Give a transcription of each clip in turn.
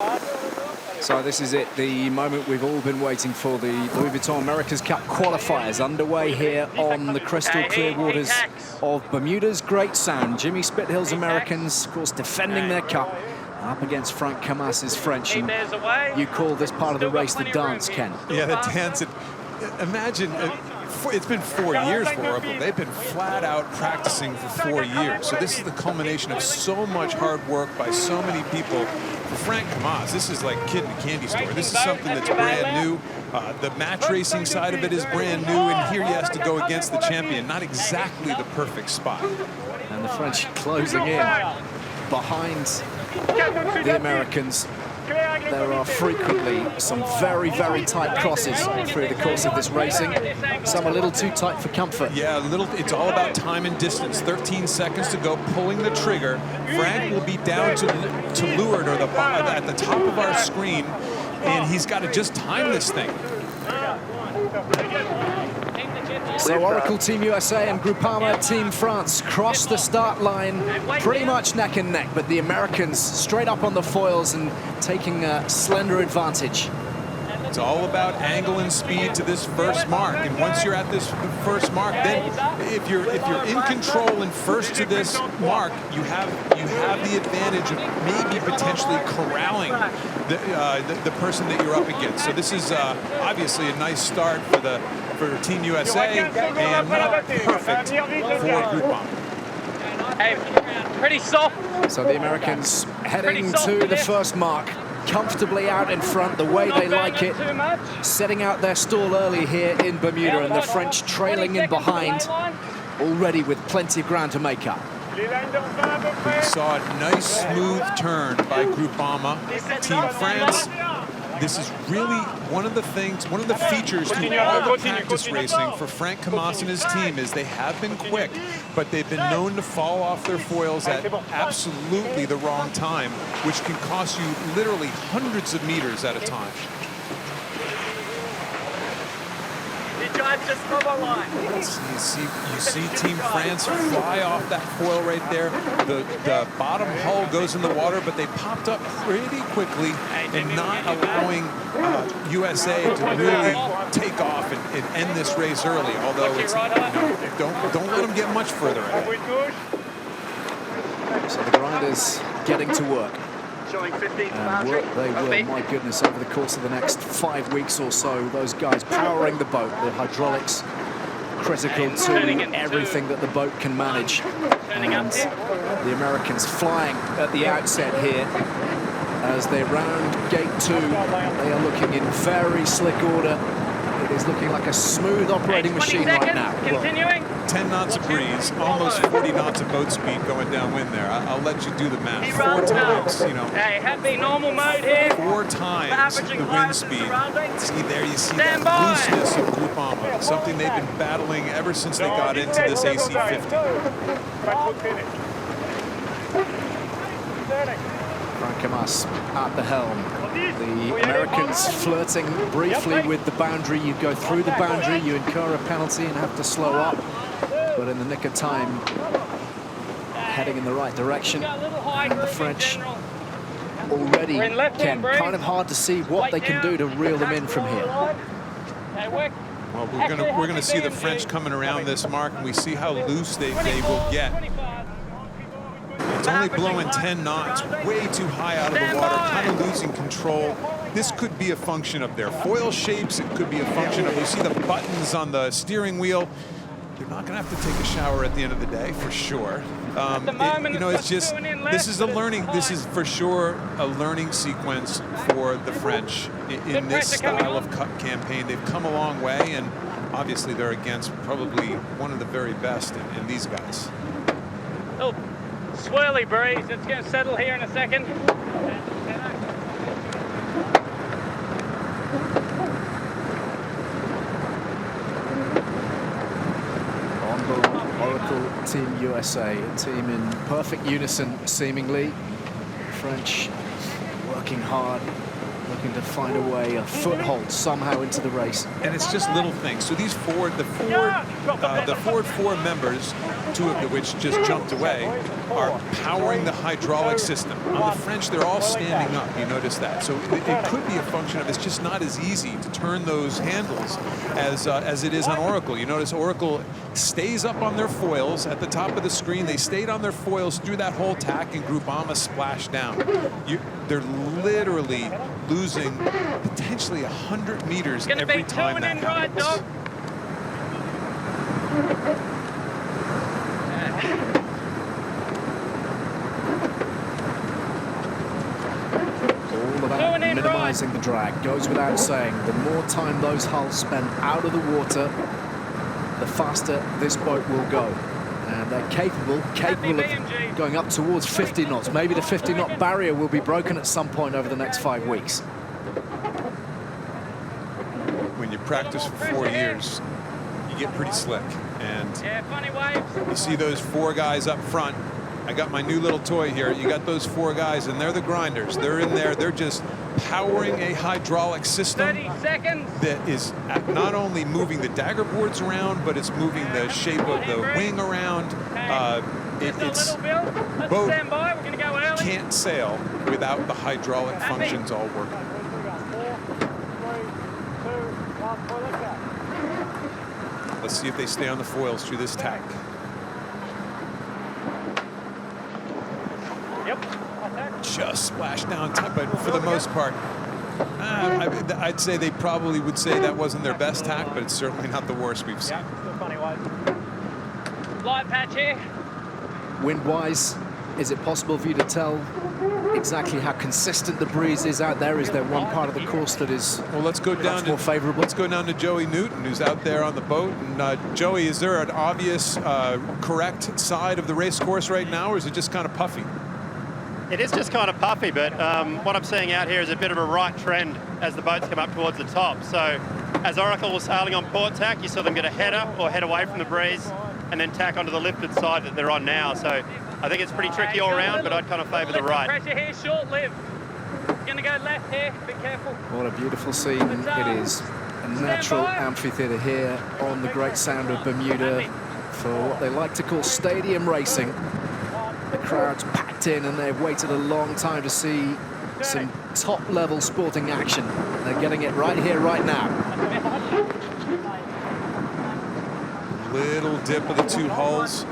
So this is it, the moment we've all been waiting for. The Louis Vuitton America's Cup qualifiers underway here on the crystal clear waters of Bermuda's Great Sound. Jimmy Spithill's Americans, of course, defending their cup up against Frank Camas's French. And you call this part of the race the dance, Ken? Yeah, the dance. Imagine, it's been 4 years for Oracle. They've been flat out practicing for 4 years. So this is the culmination of so much hard work by so many people. For Frank Camas, this is like kid in a candy store. This is something that's brand new. The match racing side of it is brand new, and here he has to go against the champion. Not exactly the perfect spot. And the French closing in behind the Americans. There are frequently some very, very tight crosses through the course of this racing. Some a little too tight for comfort. Yeah, it's all about time and distance. 13 seconds to go, pulling the trigger. Frank will be down to leeward, or at the top of our screen, and he's got to just time this thing. So Oracle Team USA and Groupama Team France cross the start line pretty much neck and neck, but the Americans straight up on the foils and taking a slender advantage. It's all about angle and speed to this first mark, and once you're at this first mark, then if you're in control and first to this mark, you have the advantage of maybe potentially corralling the person that you're up against. So this is obviously a nice start for Team USA, and not perfect for Groupama. Hey, pretty soft. So the Americans heading to the first mark, comfortably out in front, the way they like it, setting out their stall early here in Bermuda, and the French trailing in behind, already with plenty of ground to make up. We saw a nice smooth turn by Groupama. Team France, this is really one of the features to all the practice racing for Frank Camas and his team is they have been quick, but they've been known to fall off their foils at absolutely the wrong time, which can cost you literally hundreds of meters at a time. You see Team France fly off that foil right there. The bottom hull goes in the water, but they popped up pretty quickly and not allowing USA to really take off and end this race early. Although it's, don't let them get much further ahead. So the grinders getting to work. And work they will, my goodness, over the course of the next 5 weeks or so. Those guys powering the boat, the hydraulics critical to everything that the boat can manage. And the Americans flying at the outset here. As they round gate 2, they are looking in very slick order. It is looking like a smooth operating machine right now. Continuing. 10 knots of breeze, almost 40 knots of boat speed going downwind there. I'll let you do the math. 4 times, you know. Hey, happy normal mode here. 4 times the wind speed. See there, you see that looseness of Groupama, something they've been battling ever since they got into this AC-50. Frank Camas at the helm. The Americans flirting briefly with the boundary. You go through the boundary, you incur a penalty and have to slow up. But in the nick of time, heading in the right direction. And the French already, Ken, kind of hard to see what they can do to reel them in from here. Well, we're gonna see the French coming around this mark, and we see how loose they will get. It's only blowing 10 knots, way too high out of the water, kind of losing control. This could be a function of their foil shapes. It could be a function of, you see the buttons on the steering wheel. They're not going to have to take a shower at the end of the day, for sure. It's just, this is for sure a learning sequence for the French in this style of cup campaign. They've come a long way, and obviously they're against probably one of the very best in these guys. Oh, swirly breeze. It's going to settle here in a second. Oracle Team USA, a team in perfect unison, seemingly. French working hard looking to find a way, a foothold somehow into the race. And it's just little things. So these the Ford 4 members, 2 of which just jumped away, are powering the hydraulic system. On the French, they're all standing up. You notice that. So it could be a function of it's just not as easy to turn those handles as it is on Oracle. You notice Oracle stays up on their foils at the top of the screen. They stayed on their foils through that whole tack, and Groupama splashed down. They're literally losing potentially 100 meters every time that happens. All about minimizing the drag. Goes without saying, the more time those hulls spend out of the water, the faster this boat will go. And they're capable of going up towards 50 knots. Maybe the 50-knot barrier will be broken at some point over the next 5 weeks. When you practice for 4 years, you get pretty slick. And you see those 4 guys up front. I got my new little toy here. You got those 4 guys, and they're the grinders. They're in there. They're just powering a hydraulic system that is not only moving the dagger boards around, but it's moving the shape of the wing around. It's boat can't sail without the hydraulic functions all working. Let's see if they stay on the foils through this tack. Just splashed down top, but for the most part, I'd say they probably would say that wasn't their best tack, but it's certainly not the worst we've seen. Light patch here. Wind-wise, is it possible for you to tell exactly how consistent the breeze is out there? Is there one part of the course that is let's go down more favorable? Let's go down to Joey Newton, who's out there on the boat. And Joey, is there an obvious correct side of the race course right now, or is it just kind of puffy? It is just kind of puffy, but what I'm seeing out here is a bit of a right trend as the boats come up towards the top. So as Oracle was sailing on port tack, you saw them get a header or head away from the breeze and then tack onto the lifted side that they're on now. So I think it's pretty tricky all around, but I'd kind of favour the right. Pressure here, short-lived. Gonna go left here, be careful. What a beautiful scene it is. A natural amphitheatre here on the Great Sound of Bermuda for what they like to call stadium racing. The crowd's packed in and they've waited a long time to see some top-level sporting action. They're getting it right here, right now. Little dip of the 2 hulls.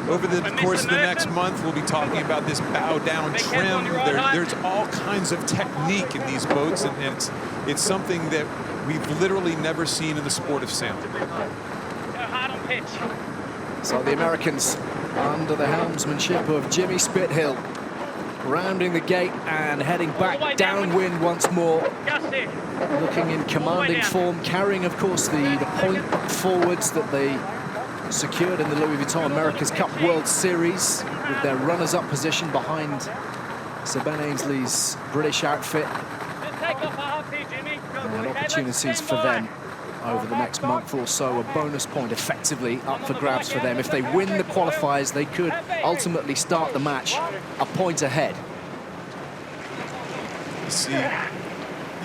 Over the course of the next month, we'll be talking about this bow-down trim. There's all kinds of technique in these boats, and it's something that we've literally never seen in the sport of sailing. Go hard on pitch. So the Americans, under the helmsmanship of Jimmy Spithill, rounding the gate and heading back downwind once more. Looking in commanding form, carrying, of course, the point forwards that they secured in the Louis Vuitton America's Cup World Series with their runners-up position behind Sir Ben Ainsley's British outfit. And opportunities for them over the next month or so, a bonus point effectively up for grabs for them. If they win the qualifiers, they could ultimately start the match a point ahead.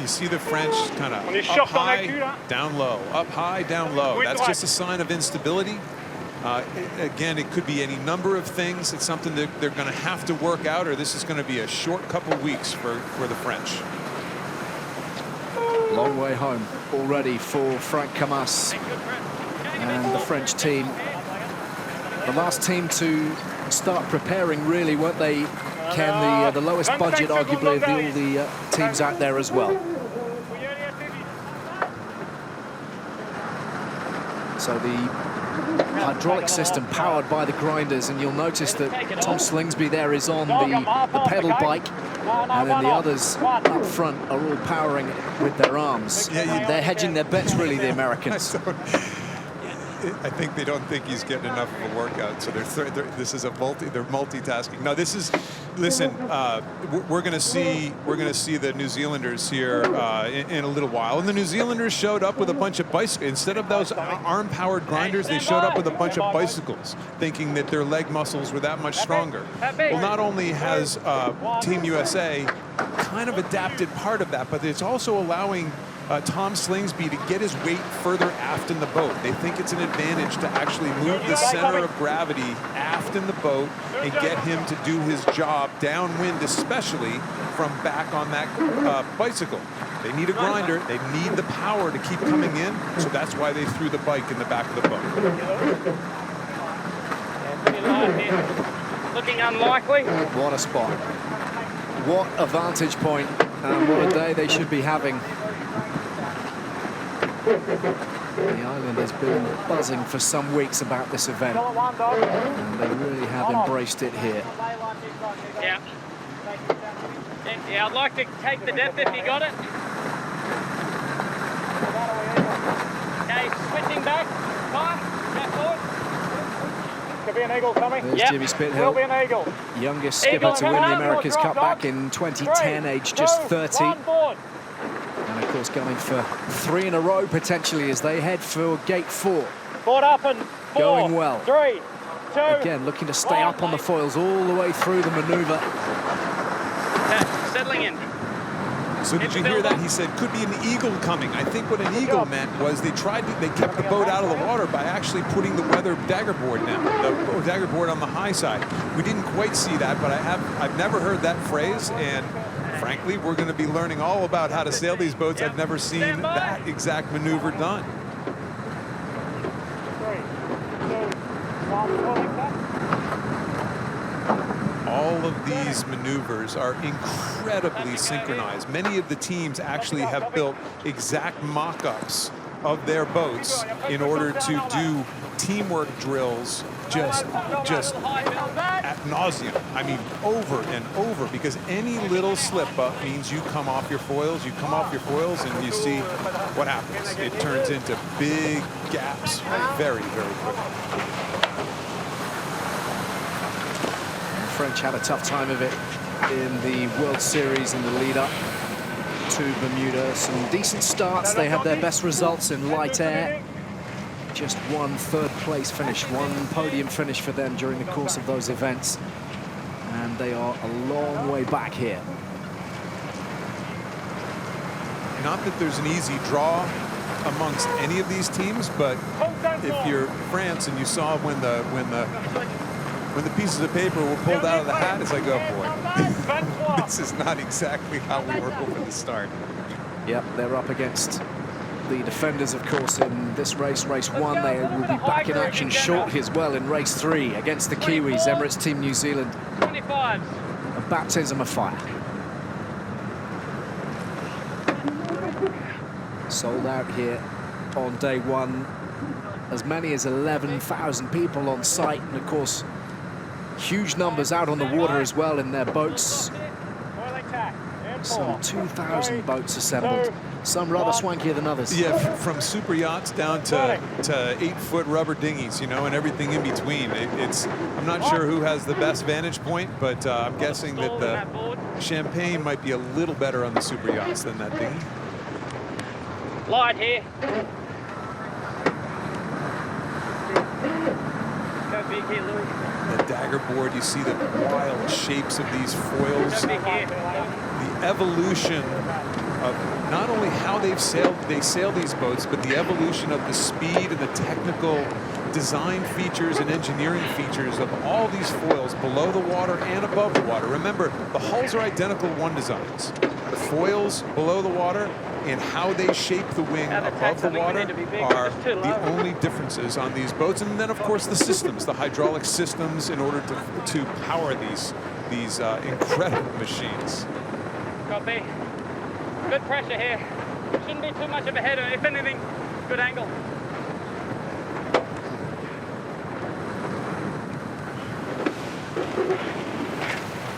You see the French kind of up high, down low, up high, down low. That's just a sign of instability. Again, it could be any number of things. It's something that they're going to have to work out, or this is going to be a short couple weeks for the French. Long way home already for Frank Camas and the French team. The last team to start preparing, really, weren't they, Ken? The lowest budget, arguably, of all the teams out there as well. So the hydraulic system powered by the grinders, and you'll notice that Tom Slingsby there is on the pedal bike, and then the others up front are all powering with their arms. They're hedging their bets, really, the Americans. I think they don't think he's getting enough of a workout, so this is they're multitasking. No, this is, listen, we're going to see the New Zealanders here in a little while, and the New Zealanders showed up with a bunch of bicycles. Instead of those arm-powered grinders, they showed up with a bunch of bicycles, thinking that their leg muscles were that much stronger. Well, not only has Team USA kind of adapted part of that, but it's also allowing Tom Slingsby to get his weight further aft in the boat. They think it's an advantage to actually move the center of gravity aft in the boat and get him to do his job downwind, especially from back on that bicycle. They need a grinder. They need the power to keep coming in, so that's why they threw the bike in the back of the boat. Pretty light here. Looking unlikely. What a spot. What a vantage point, and what a day they should be having. The island has been buzzing for some weeks about this event, and they really have embraced it here. Yeah. Yeah, I'd like to take the depth if you got it. Okay, switching back. Time. Back forward. Could be an eagle coming. There's Jimmy Spithill, will be an eagle. youngest skipper to win the America's Cup back in 2010, aged just 30. And of course going for 3 in a row potentially as they head for gate 4. Board up and 4, Going well. 3, 2. Again, looking to stay up on the foils all the way through the maneuver. Settling in. So did you hear that? He said, could be an eagle coming. I think what an eagle meant was they kept the boat out of the water by actually putting the weather dagger board down, the dagger board on the high side. We didn't quite see that, but I've never heard that phrase, and frankly, we're going to be learning all about how to sail these boats. I've never seen that exact maneuver done. 3, 2, 1, All of these maneuvers are incredibly synchronized. Many of the teams actually have built exact mock-ups of their boats in order to do teamwork drills just ad nauseum. I mean, over and over, because any little slip up means you come off your foils, and you see what happens. It turns into big gaps very, very quickly. French had a tough time of it in the World Series in the lead-up to Bermuda. Some decent starts. They had their best results in light air. Just one third-place finish, one podium finish for them during the course of those events. And they are a long way back here. Not that there's an easy draw amongst any of these teams, but if you're France and you saw when the pieces of paper were pulled out of the hat, it's like, oh boy, this is not exactly how we were hoping to start. Yep, they're up against the defenders, of course, in this race, race 1. They will be back in action shortly as well in race 3 against the Kiwis, Emirates Team New Zealand. 25. A baptism of fire. Sold out here on day 1. As many as 11,000 people on site, and of course, huge numbers out on the water as well in their boats. Some 2,000 boats assembled. Some rather swankier than others. Yeah, from super yachts down to 8-foot rubber dinghies, you know, and everything in between. I'm not sure who has the best vantage point, but I'm guessing that the champagne might be a little better on the super yachts than that dinghy. Light here. Go big here, Louis. The dagger board, you see the wild shapes of these foils. Go big here. The evolution of not only how they sail these boats, but the evolution of the speed and the technical design features and engineering features of all these foils below the water and above the water. Remember, the hulls are identical one designs. The foils below the water and how they shape the wing above the water are the only differences on these boats. And then, of course, the systems, the hydraulic systems in order to power these incredible machines. Copy. Good pressure here. Shouldn't be too much of a header. If anything, good angle.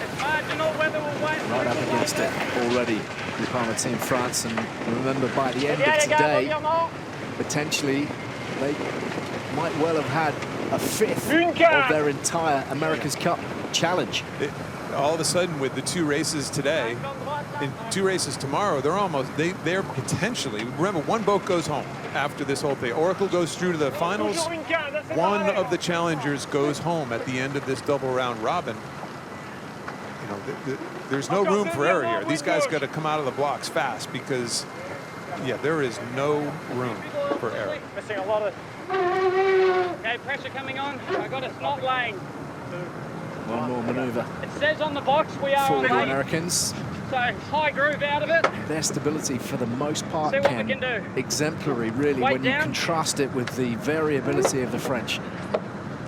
It's marginal. Weather will wait. Right up against it already, Groupama Team France. And remember, by the end of today, potentially they might well have had a 5th of their entire America's Cup challenge. All of a sudden, with the 2 races today, in 2 races tomorrow, they're potentially, remember, one boat goes home after this whole thing. Oracle goes through to the finals. One of the challengers goes home at the end of this double round robin. You know, there's no room for error here. These guys got to come out of the blocks fast because, yeah, there is no room for error. Missing a lot of... Okay, pressure coming on. I got a snot lane. One more manoeuvre It says on the box we are for on the lane. Americans. So high groove out of it. Their stability, for the most part, See what we can do. exemplary, really, Weight when you down. contrast it with the variability of the French.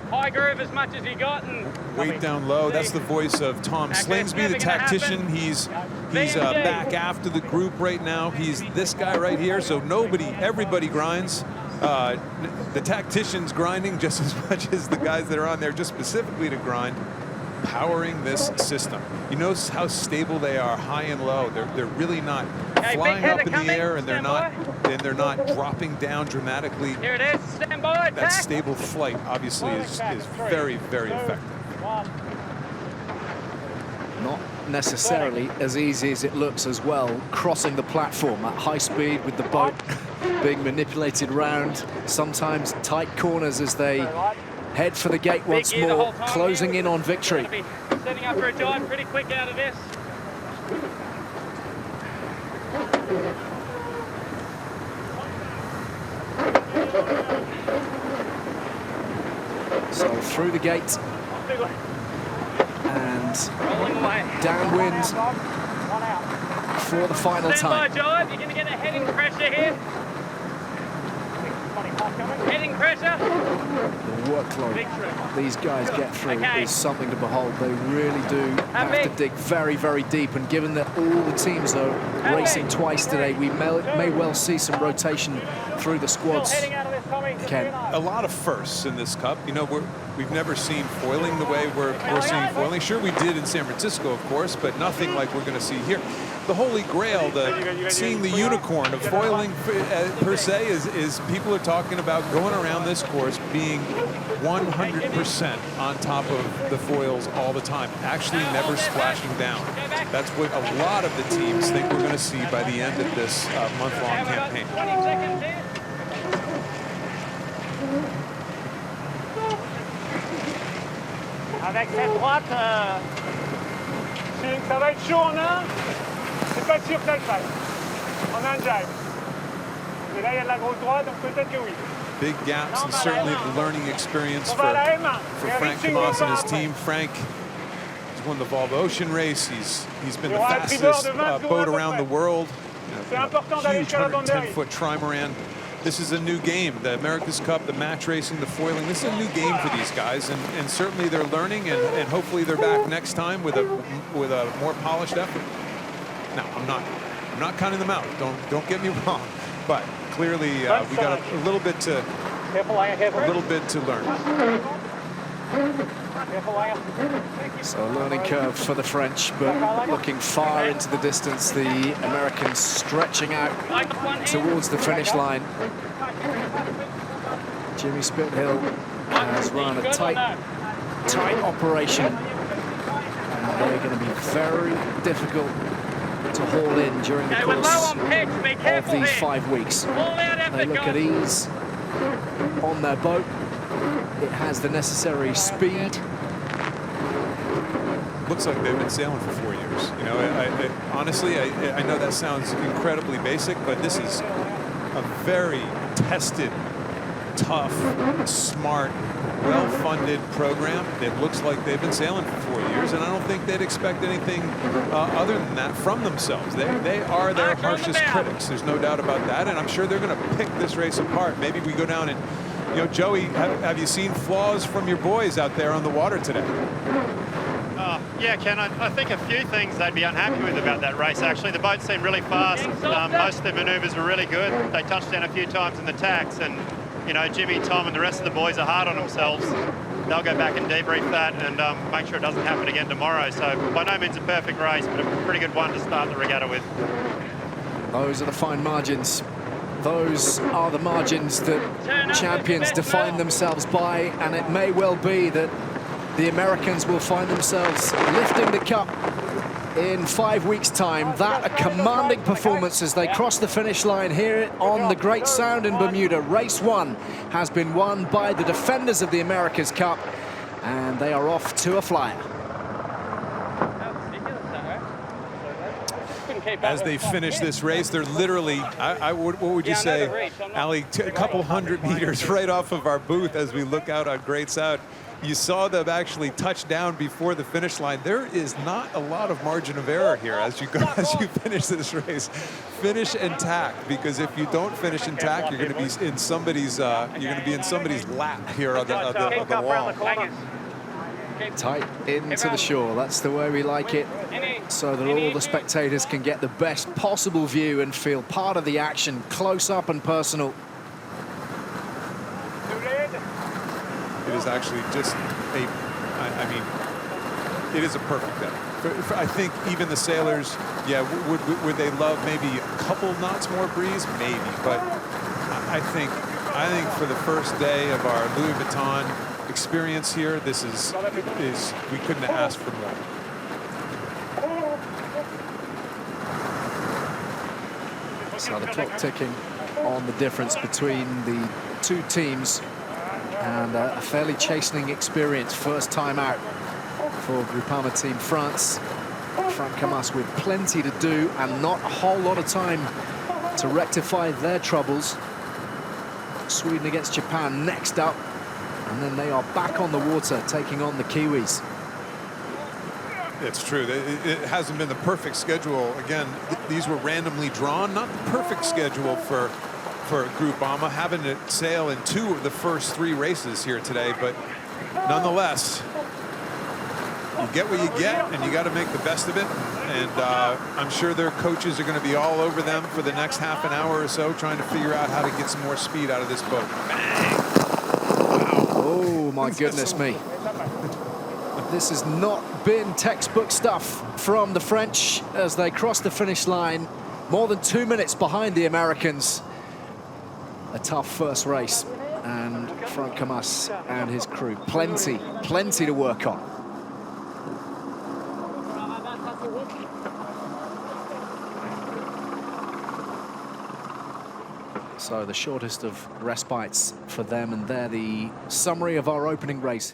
High groove as much as you got. And Weight down low. That's the voice of Tom Slingsby, the tactician. He's back after the group right now. He's this guy right here. So everybody grinds. The tactician's grinding just as much as the guys that are on there just specifically to grind, powering this system. You notice how stable they are, high and low. They're really not flying up in the air, and they're not dropping down dramatically. Here it is. Stand by. That stable flight obviously is very, very effective. Not necessarily as easy as it looks as well, crossing the platform at high speed with the boat being manipulated round, sometimes tight corners as they head for the gate once more, closing in on victory. Setting up for a dive pretty quick out of this. So through the gate and downwind for the final time. Stand by, Jive. You're going to get a heading pressure here. Heading pressure. The workload these guys get through is something to behold. They really do have to dig very, very deep. And given that all the teams are racing twice today, we may well see some rotation through the squads. Ken. A lot of firsts in this Cup. You know, we've never seen foiling the way we're seeing foiling. Sure, we did in San Francisco, of course, but nothing like we're going to see here. The holy grail, seeing the unicorn of foiling per se, is people are talking about going around this course being 100% on top of the foils all the time, actually never splashing down. That's what a lot of the teams think we're going to see by the end of this month-long campaign. 20 seconds here. Avec cette droite, ça va être chaud en un. C'est pas sûr que ça le fasse. En un jive. Et là, il y a de la grosse droite, donc peut-être que oui. Big gaps, and certainly the learning experience for Frank Tomas and his team. Frank has won the Volvo Ocean race. He's been the fastest boat around the world. You know, huge 110-foot trimaran. This is a new game, the America's Cup, the match racing, the foiling. This is a new game for these guys, and certainly they're learning, and hopefully they're back next time with a more polished effort. Now, I'm not counting them out. Don't get me wrong, but clearly we got a little bit to learn. So a learning curve for the French, but looking far into the distance. The Americans stretching out towards the finish line. Jimmy Spithill has run a tight operation. And they're going to be very difficult to haul in during the course of these 5 weeks. They look at ease on their boat. It has the necessary speed. Looks like they've been sailing for 4 years. You know, honestly, I know that sounds incredibly basic, but this is a very tested, tough, smart, well-funded program. It looks like they've been sailing for 4 years, and I don't think they'd expect anything other than that from themselves. They are their harshest critics. There's no doubt about that, and I'm sure they're going to pick this race apart. Maybe we go down and, you know, Joey, have you seen flaws from your boys out there on the water today? Yeah, Ken, I think a few things they'd be unhappy with about that race, actually. The boat seemed really fast. Most of their manoeuvres were really good. They touched down a few times in the tacks, and, you know, Jimmy, Tom, and the rest of the boys are hard on themselves. They'll go back and debrief that and make sure it doesn't happen again tomorrow. So by no means a perfect race, but a pretty good one to start the regatta with. Those are the fine margins. Those are the margins that champions define themselves by, and it may well be that the Americans will find themselves lifting the cup in 5 weeks' time. That a commanding performance as they cross the finish line here on the Great Sound in Bermuda. Race 1 has been won by the defenders of the America's Cup, and they are off to a flyer. as they finish this race. They're literally, what would you say, Ali, a couple hundred meters right off of our booth as we look out on Great South. You saw them actually touch down before the finish line. There is not a lot of margin of error here as you go, as you finish this race. Finish intact, because if you don't finish intact, you're going to be in somebody's lap here on the wall. Tight into the shore. That's the way we like it, so that all the spectators can get the best possible view and feel part of the action, close up and personal. It is actually just I mean, it is a perfect day. I think even the sailors, yeah, would they love maybe a couple knots more breeze? Maybe, but I think for the first day of our Louis Vuitton experience here, this is we couldn't have asked for more. So the clock ticking on the difference between the two teams, and a fairly chastening experience first time out for Groupama Team France. Franck Camas with plenty to do and not a whole lot of time to rectify their troubles. Sweden against Japan next up, and then they are back on the water taking on the Kiwis. It's true. It hasn't been the perfect schedule. Again, these were randomly drawn, not the perfect schedule for Groupama, having to sail in 2 of the first 3 races here today, but nonetheless, you get what you get, and you got to make the best of it. And I'm sure their coaches are going to be all over them for the next half an hour or so, trying to figure out how to get some more speed out of this boat. Bang! Wow. Oh, my goodness me. This has not been textbook stuff from the French as they cross the finish line, more than 2 minutes behind the Americans. A tough first race, and Franck Camas and his crew, plenty to work on. So the shortest of respites for them, and they're the summary of our opening race.